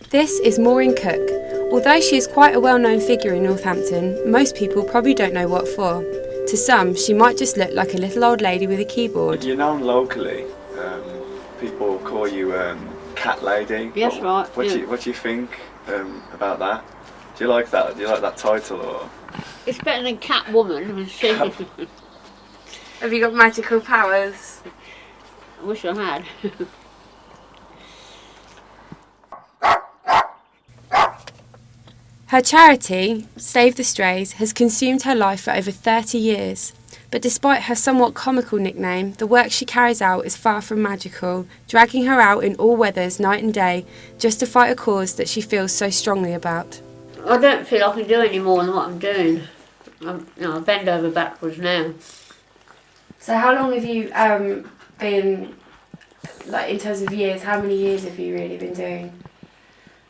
This is Maureen Cook. Although she is quite a well-known figure in Northampton, most people probably don't know what for. To some, she might just look like a little old lady with a keyboard. You're known locally. People call you Cat Lady. Yes, right. What do you think about that? Do you like that? Do you like that title or? It's better than Cat Woman. Have you got magical powers? I wish I had. Her charity, Save the Strays, has consumed her life for over 30 years. But despite her somewhat comical nickname, the work she carries out is far from magical, dragging her out in all weathers, night and day, just to fight a cause that she feels so strongly about. I don't feel I can do any more than what I'm doing. I bend over backwards now. So how long have you been, like in terms of years, how many years have you really been doing?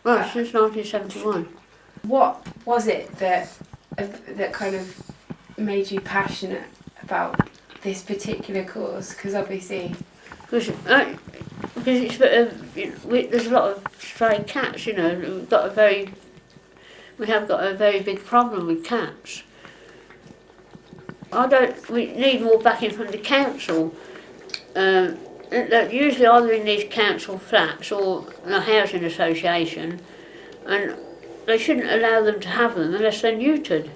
Well, since 1971. What was it that kind of made you passionate about this particular cause? Because obviously... Because it's there's a lot of stray cats, you know. We have got a very big problem with cats. We need more backing from the council. Usually either in these council flats or a housing association, and they shouldn't allow them to have them unless they're neutered.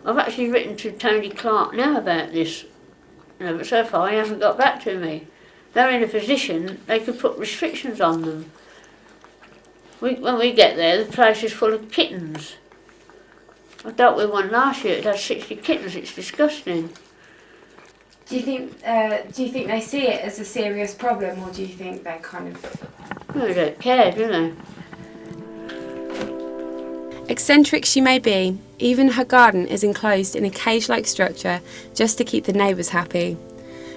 I've actually written to Tony Clark now about this, but so far he hasn't got back to me. They're in a position they could put restrictions on them. When we get there, the place is full of kittens. I dealt with one last year. It had 60 kittens. It's disgusting. Do you think they see it as a serious problem, or do you think they kind of... No, they don't care, do they? Eccentric she may be, even her garden is enclosed in a cage-like structure just to keep the neighbours happy.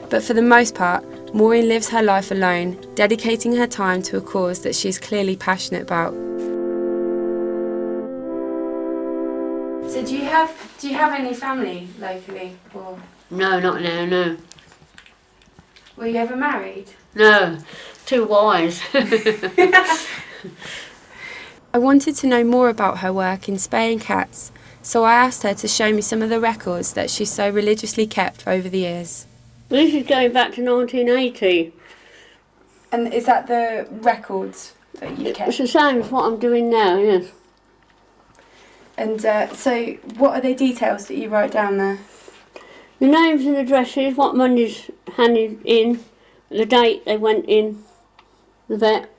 But for the most part, Maureen lives her life alone, dedicating her time to a cause that she is clearly passionate about. So do you have any family locally? Or? No, not now, no. Were you ever married? No, too wise. I wanted to know more about her work in spaying cats, so I asked her to show me some of the records that she's so religiously kept over the years. Well, this is going back to 1980. And is that the records that you kept? It's the same as what I'm doing now, yes. And so what are the details that you write down there? The names and addresses, what money's handed in, the date they went in, the vet.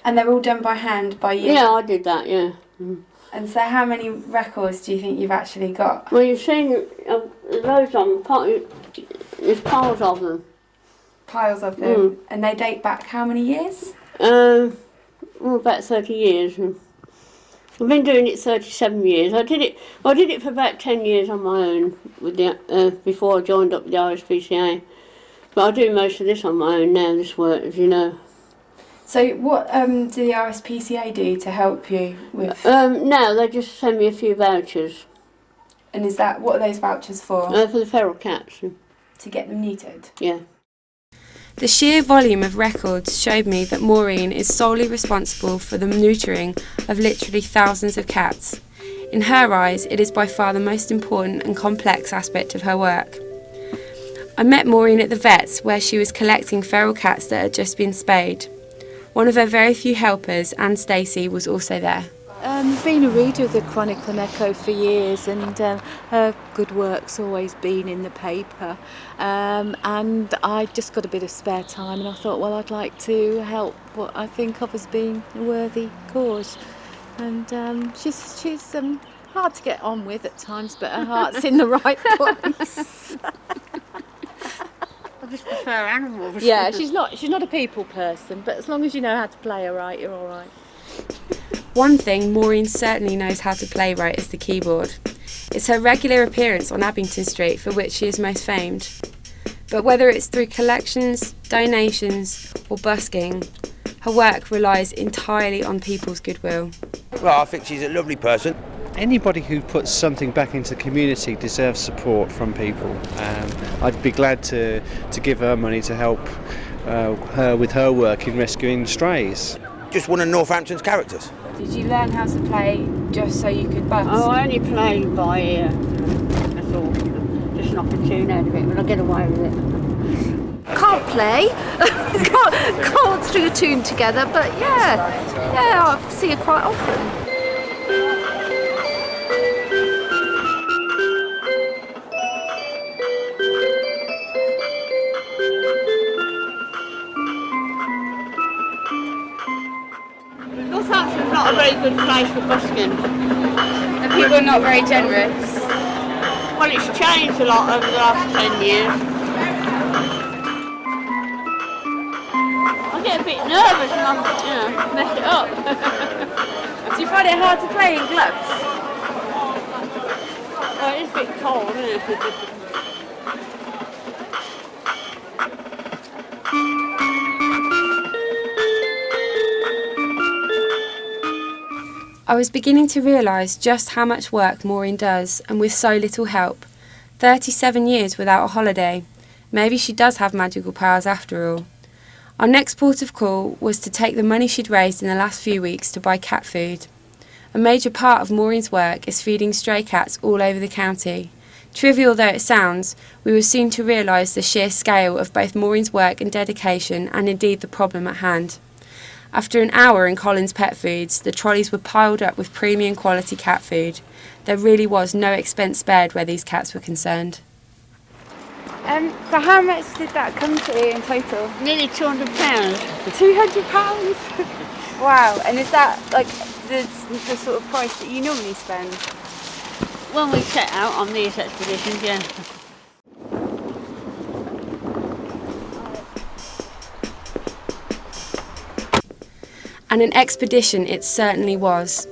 And they're all done by hand, by you? Yeah, I did that, yeah. Mm. And so how many records do you think you've actually got? Well, you've seen loads of them, there's piles of them. Piles of them? Mm. And they date back how many years? About 30 years. I've been doing it 37 years. I did it for about 10 years on my own with before I joined up with the RSPCA. But I do most of this on my own now, this work, as you know. So what do the RSPCA do to help you with? Now they just send me a few vouchers. And what are those vouchers for? For the feral cats. To get them neutered? Yeah. The sheer volume of records showed me that Maureen is solely responsible for the neutering of literally thousands of cats. In her eyes, it is by far the most important and complex aspect of her work. I met Maureen at the vet's where she was collecting feral cats that had just been spayed. One of her very few helpers, Anne Stacey, was also there. Been a reader of the Chronicle and Echo for years, and her good work's always been in the paper. And I just got a bit of spare time, and I thought, well, I'd like to help what I think of as being a worthy cause. And she's hard to get on with at times, but her heart's in the right place. I just prefer animals. Yeah, she's not a people person, but as long as you know how to play her right, you're all right. One thing Maureen certainly knows how to play right is the keyboard. It's her regular appearance on Abington Street for which she is most famed. But whether it's through collections, donations or busking, her work relies entirely on people's goodwill. Well, I think she's a lovely person. Anybody who puts something back into the community deserves support from people. I'd be glad to give her money to help her with her work in rescuing strays. Just one of Northampton's characters. Did you learn how to play just so you could bust? Oh, I only play by ear. That's all. Just knock a tune out of it, but I get away with it. Can't play, can't string a tune together, but yeah, I see her quite often. Northampton's not a very good place for busking. And people are not very generous. Well, it's changed a lot over the last 10 years. I get a bit nervous and I, mess it up. Do you find it hard to play in gloves? Well, it's a bit cold, isn't it? I was beginning to realise just how much work Maureen does, and with so little help. 37 years without a holiday. Maybe she does have magical powers after all. Our next port of call was to take the money she'd raised in the last few weeks to buy cat food. A major part of Maureen's work is feeding stray cats all over the county. Trivial though it sounds, we were soon to realise the sheer scale of both Maureen's work and dedication, and indeed the problem at hand. After an hour in Collins Pet Foods, the trolleys were piled up with premium quality cat food. There really was no expense spared where these cats were concerned. So how much did that come to in total? Nearly £200. £200? Wow, and is that like the sort of price that you normally spend? When we set out on these expeditions, yeah. And an expedition it certainly was.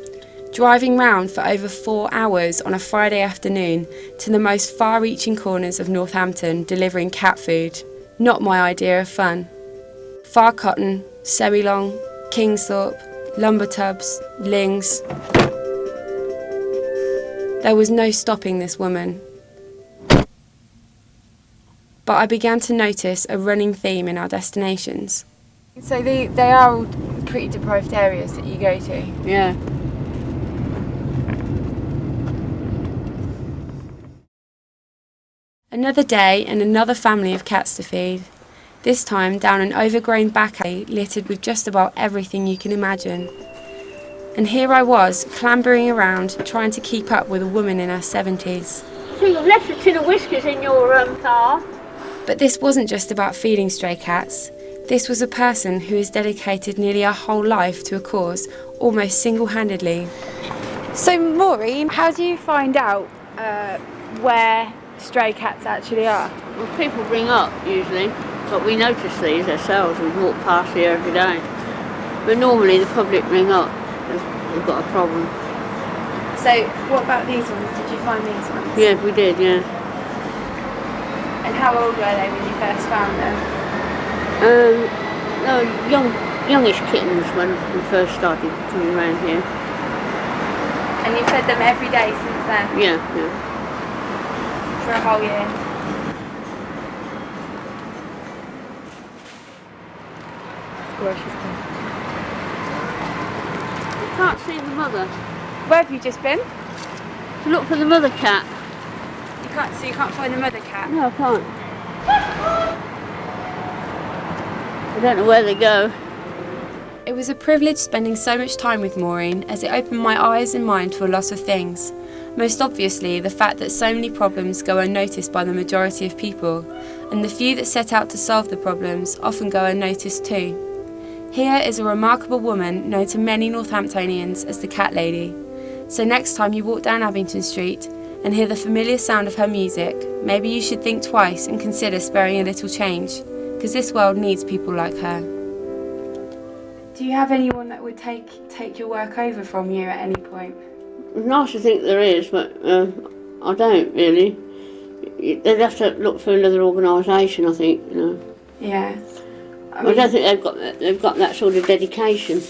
Driving round for over 4 hours on a Friday afternoon to the most far-reaching corners of Northampton delivering cat food. Not my idea of fun. Far Cotton, Sewilong, Kingsthorpe, Lumbertubs, Lings. There was no stopping this woman. But I began to notice a running theme in our destinations. So they are all pretty deprived areas that you go to? Yeah. Another day and another family of cats to feed. This time down an overgrown back alley littered with just about everything you can imagine. And here I was, clambering around, trying to keep up with a woman in her 70s. So you've left a tin of whiskers in your car? But this wasn't just about feeding stray cats. This was a person who has dedicated nearly her whole life to a cause, almost single-handedly. So Maureen, how do you find out where stray cats actually are? Well, people ring up usually, but we notice these ourselves. We walk past here every day. But normally the public ring up if they've got a problem. So what about these ones? Did you find these ones? Yeah, we did, yeah. And how old were they when you first found them? No, youngish kittens when we first started coming around here. And you fed them every day since then? Yeah. For a whole year? You can't see the mother. Where have you just been? To look for the mother cat. So you can't find the mother cat? No, I can't. I don't know where they go. It was a privilege spending so much time with Maureen, as it opened my eyes and mind to a lot of things. Most obviously, the fact that so many problems go unnoticed by the majority of people, and the few that set out to solve the problems often go unnoticed too. Here is a remarkable woman known to many Northamptonians as the Cat Lady. So next time you walk down Abington Street and hear the familiar sound of her music, maybe you should think twice and consider sparing a little change, because this world needs people like her. Do you have anyone that would take your work over from you at any point? It's nice to think there is, but I don't really. They'd have to look for another organisation, I think. Yeah. I don't think they've got that sort of dedication.